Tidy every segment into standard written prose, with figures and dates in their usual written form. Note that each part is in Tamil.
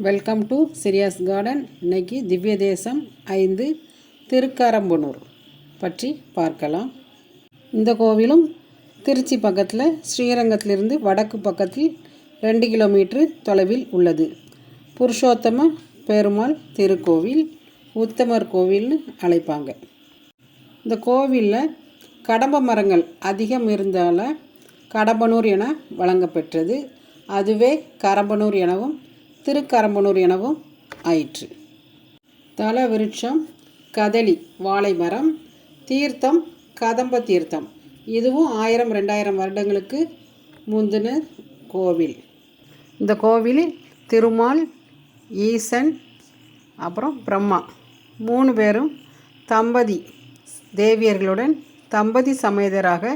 Welcome to சிரியாஸ் garden. இன்னைக்கு திவ்ய தேசம் 5 திருக்கரம்பனூர் பற்றி பார்க்கலாம். இந்த கோவிலும் திருச்சி பக்கத்தில் ஸ்ரீரங்கத்திலிருந்து வடக்கு பக்கத்தில் 2 கிலோமீட்டர் தொலைவில் உள்ளது. புருஷோத்தம பெருமாள் திருக்கோவில், உத்தமர் கோவில்னு அழைப்பாங்க. இந்த கோவிலில் கடம்ப மரங்கள் அதிகம் இருந்தால கடம்பனூர் என வழங்கப்பெற்றது. அதுவே கரம்பனூர் எனவும் திருக்கரம்பனூர் எனவும் ஆயிற்று. தல விருட்சம் கதலி வாழை மரம், தீர்த்தம் கதம்ப தீர்த்தம். இதுவும் 1000-2000 வருடங்களுக்கு முந்தின கோவில். இந்த கோவிலில் திருமால், ஈசன், அப்புறம் பிரம்மா 3 பேரும் தம்பதி தேவியர்களுடன் தம்பதி சமேதராக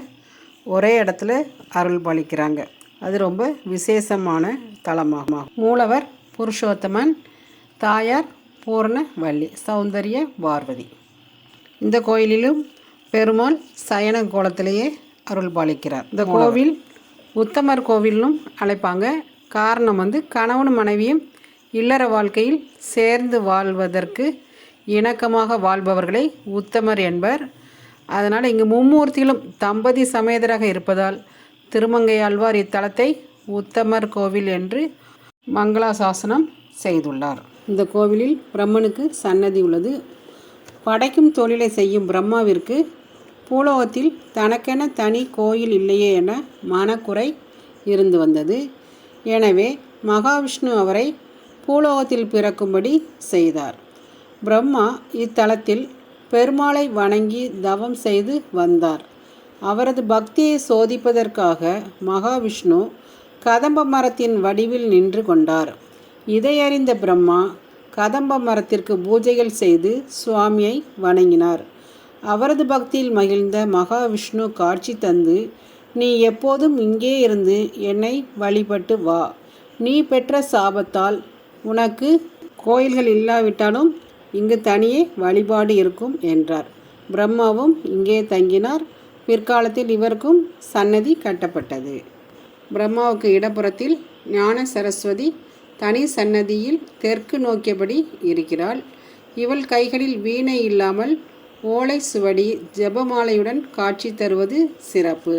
ஒரே இடத்துல அருள் பாலிக்கிறாங்க. அது ரொம்ப விசேஷமான தலமாகும். மூலவர் புருஷோத்தமன், தாயார் பூர்ணவள்ளி, சௌந்தரிய பார்வதி. இந்த கோயிலிலும் பெருமாள் சயன கோலத்திலேயே அருள் பாலிக்கிறார். இந்த கோவில் உத்தமர் கோவிலும் அழைப்பாங்க. காரணம் கணவனும் மனைவியும் இல்லற வாழ்க்கையில் சேர்ந்து வாழ்வதற்கு இணக்கமாக வாழ்பவர்களை உத்தமர் என்பர். அதனால் இங்கு மும்மூர்த்திகளும் தம்பதி சமேதராக இருப்பதால் திருமங்கையாழ்வார் இத்தலத்தை உத்தமர் கோவில் என்று மங்களாசாசனம் செய்துள்ளார். இந்த கோவிலில் பிரம்மனுக்கு சன்னதி உள்ளது. படைக்கும் தொழிலை செய்யும் பிரம்மாவிற்கு பூலோகத்தில் தனக்கென தனி கோயில் இல்லையே என மனக்குறை இருந்து வந்தது. எனவே மகாவிஷ்ணு அவரை பூலோகத்தில் பிறக்கும்படி செய்தார். பிரம்மா இத்தலத்தில் பெருமாளை வணங்கி தவம் செய்து வந்தார். அவரது பக்தியை சோதிப்பதற்காக மகாவிஷ்ணு கதம்ப மரத்தின் வடிவில் நின்று கொண்டார். இதையறிந்த பிரம்மா கதம்ப மரத்திற்கு பூஜைகள் செய்து சுவாமியை வணங்கினார். அவரது பக்தியில் மகிழ்ந்த மகாவிஷ்ணு காட்சி தந்து, நீ எப்போதும் இங்கே இருந்து என்னை வழிபட்டு வா. நீ பெற்ற சாபத்தால் உனக்கு கோயில்கள் இல்லாவிட்டாலும் இங்கு தனியே வழிபாடு இருக்கும் என்றார். பிரம்மாவும் இங்கே தங்கினார். பிற்காலத்தில் இவருக்கும் சன்னதி கட்டப்பட்டது. பிரம்மாவுக்கு இடப்புறத்தில் ஞான சரஸ்வதி தனி சன்னதியில் தெற்கு நோக்கியபடி இருக்கிறாள். இவள் கைகளில் வீணை இல்லாமல் ஓலை சுவடி ஜெபமாலையுடன் காட்சி தருவது சிறப்பு.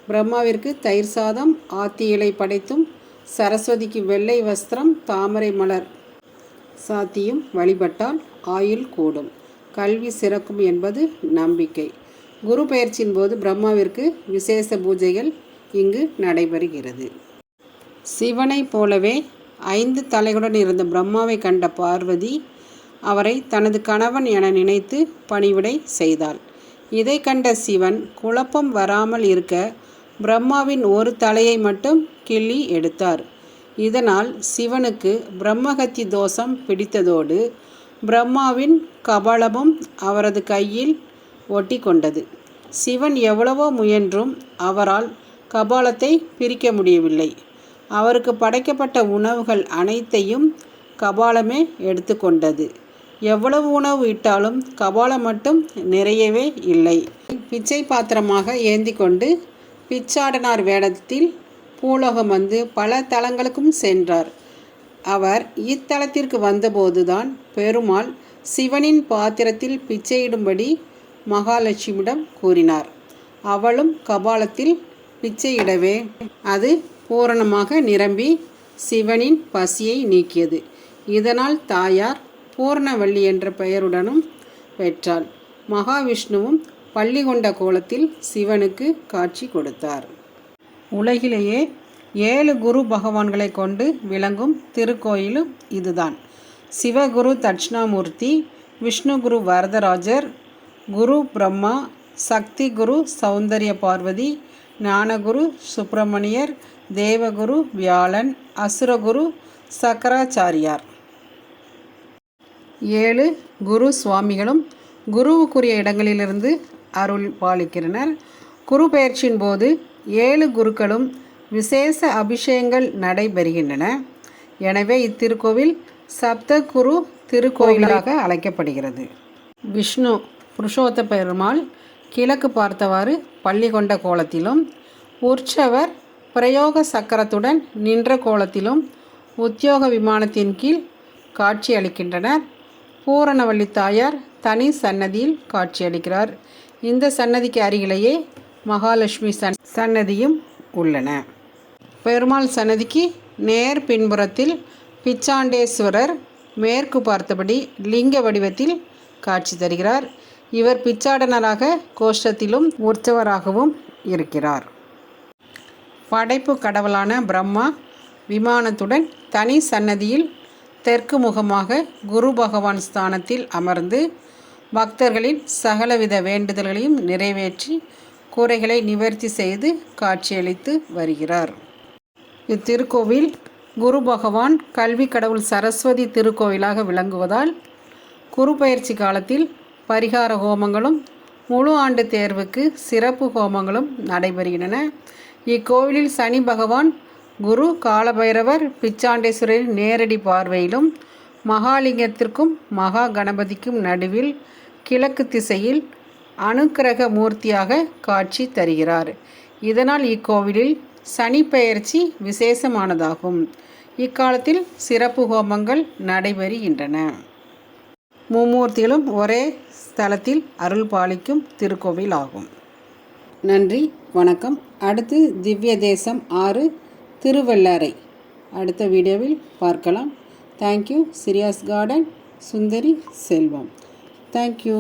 பிரம்மாவிற்கு தயிர் சாதம் ஆத்தி இலை படைத்தும், சரஸ்வதிக்கு வெள்ளை வஸ்திரம் தாமரை மலர் சாத்தியும் வழிபட்டால் ஆயுள் கூடும், கல்வி சிறக்கும் என்பது நம்பிக்கை. குரு பெயர்ச்சியின் போது பிரம்மாவிற்கு விசேஷ பூஜைகள் இங்கு நடைபெறுகிறது. சிவனை போலவே 5 தலைகளுடன் இருந்த பிரம்மாவை கண்ட பார்வதி அவரை தனது கணவன் என நினைத்து பணிவிடை செய்தாள். இதை கண்ட சிவன் குழப்பம் வராமல் இருக்க பிரம்மாவின் ஒரு தலையை மட்டும் கிள்ளி எடுத்தார். இதனால் சிவனுக்கு பிரம்மஹத்தி தோஷம் பிடித்ததோடு பிரம்மாவின் கபாலமும் அவரது கையில் ஒட்டி கொண்டது. சிவன் எவ்வளவோ முயன்றும் அவரால் கபாலத்தை பிரிக்க முடியவில்லை. அவருக்கு படைக்கப்பட்ட உணவுகள் அனைத்தையும் கபாலமே எடுத்துக்கொண்டது. எவ்வளவு உணவு இட்டாலும் கபாலம் மட்டும் நிறையவே இல்லை. பிச்சை பாத்திரமாக ஏந்தி கொண்டு பிச்சாடனார் வேடத்தில் பூலோகம் பல தலங்களுக்கும் சென்றார். அவர் இத்தலத்திற்கு வந்தபோதுதான் பெருமாள் சிவனின் பாத்திரத்தில் பிச்சையிடும்படி மகாலட்சுமியிடம் கூறினார். அவளும் கபாலத்தில் பிச்சையிடவே அது பூரணமாக நிரம்பி சிவனின் பசியை நீக்கியது. இதனால் தாயார் பூர்ணவள்ளி என்ற பெயருடனும் பெற்றாள். மகாவிஷ்ணுவும் பள்ளி கொண்ட கோலத்தில் சிவனுக்கு காட்சி கொடுத்தார். உலகிலேயே 7 குரு பகவான்களை கொண்டு விளங்கும் திருக்கோயிலும் இதுதான். சிவகுரு தட்சிணாமூர்த்தி, விஷ்ணு குரு வரதராஜர், குரு பிரம்மா, சக்தி குரு சௌந்தரிய பார்வதி, ஞானகுரு சுப்பிரமணியர், தேவகுரு வியாழன், அசுரகுரு சக்கராச்சாரியார். 7 குரு சுவாமிகளும் குருவுக்குரிய இடங்களிலிருந்து அருள் பாலிக்கிறனர். குரு பெயர்ச்சியின் போது 7 குருக்களும் விசேஷ அபிஷேகங்கள் நடைபெறுகின்றன. எனவே இத்திருக்கோவில் சப்தகுரு திருக்கோயிலாக அழைக்கப்படுகிறது. விஷ்ணு புருஷோத்த பெருமாள் கிழக்கு பார்த்தவாறு பள்ளி கொண்ட கோலத்திலும், உற்சவர் பிரயோக சக்கரத்துடன் நின்ற கோலத்திலும், உத்தியோக விமானத்தின் கீழ் காட்சி அளிக்கின்றனர். பூரணவள்ளி தாயார் தனி சன்னதியில் காட்சியளிக்கிறார். இந்த சன்னதிக்கு அருகிலேயே மகாலட்சுமி சன்னதியும் உள்ளன. பெருமாள் சன்னதிக்கு நேர் பின்புறத்தில் பிச்சாண்டேஸ்வரர் மேற்கு பார்த்தபடி லிங்க வடிவத்தில் காட்சி தருகிறார். இவர் பிச்சாடனராக கோஷ்டத்திலும் உற்சவராகவும் இருக்கிறார். படைப்பு கடவுளான பிரம்மா விமானத்துடன் தனி சன்னதியில் தெற்கு முகமாக குரு பகவான் ஸ்தானத்தில் அமர்ந்து பக்தர்களின் சகலவித வேண்டுதல்களையும் நிறைவேற்றி குறைகளை நிவர்த்தி செய்து காட்சியளித்து வருகிறார். இத்திருக்கோவில் குரு பகவான் கல்வி கடவுள் சரஸ்வதி திருக்கோவிலாக விளங்குவதால் குரு பயிற்சி காலத்தில் பரிகார ஹோமங்களும் முழு ஆண்டு தேர்வுக்கு சிறப்பு ஹோமங்களும் நடைபெறுகின்றன. இக்கோவிலில் சனி பகவான் குரு காலபைரவர் பிச்சாண்டேஸ்வரரின் நேரடி பார்வையிலும் மகாலிங்கத்திற்கும் மகா கணபதிக்கும் நடுவில் கிழக்கு திசையில் அனுக்கிரக மூர்த்தியாக காட்சி தருகிறார். இதனால் இக்கோவிலில் சனி பெயர்ச்சி விசேஷமானதாகும். இக்காலத்தில் சிறப்பு ஹோமங்கள் நடைபெறுகின்றன. மும்மூர்த்திகளும் ஒரே ஸ்தலத்தில் அருள் பாலிக்கும் திருக்கோவில் ஆகும். நன்றி, வணக்கம். அடுத்து திவ்ய தேசம் 6 திருவெள்ளரை அடுத்த வீடியோவில் பார்க்கலாம். தேங்க்யூ. சிரியாஸ் கார்டன், சுந்தரி செல்வம். தேங்க்யூ.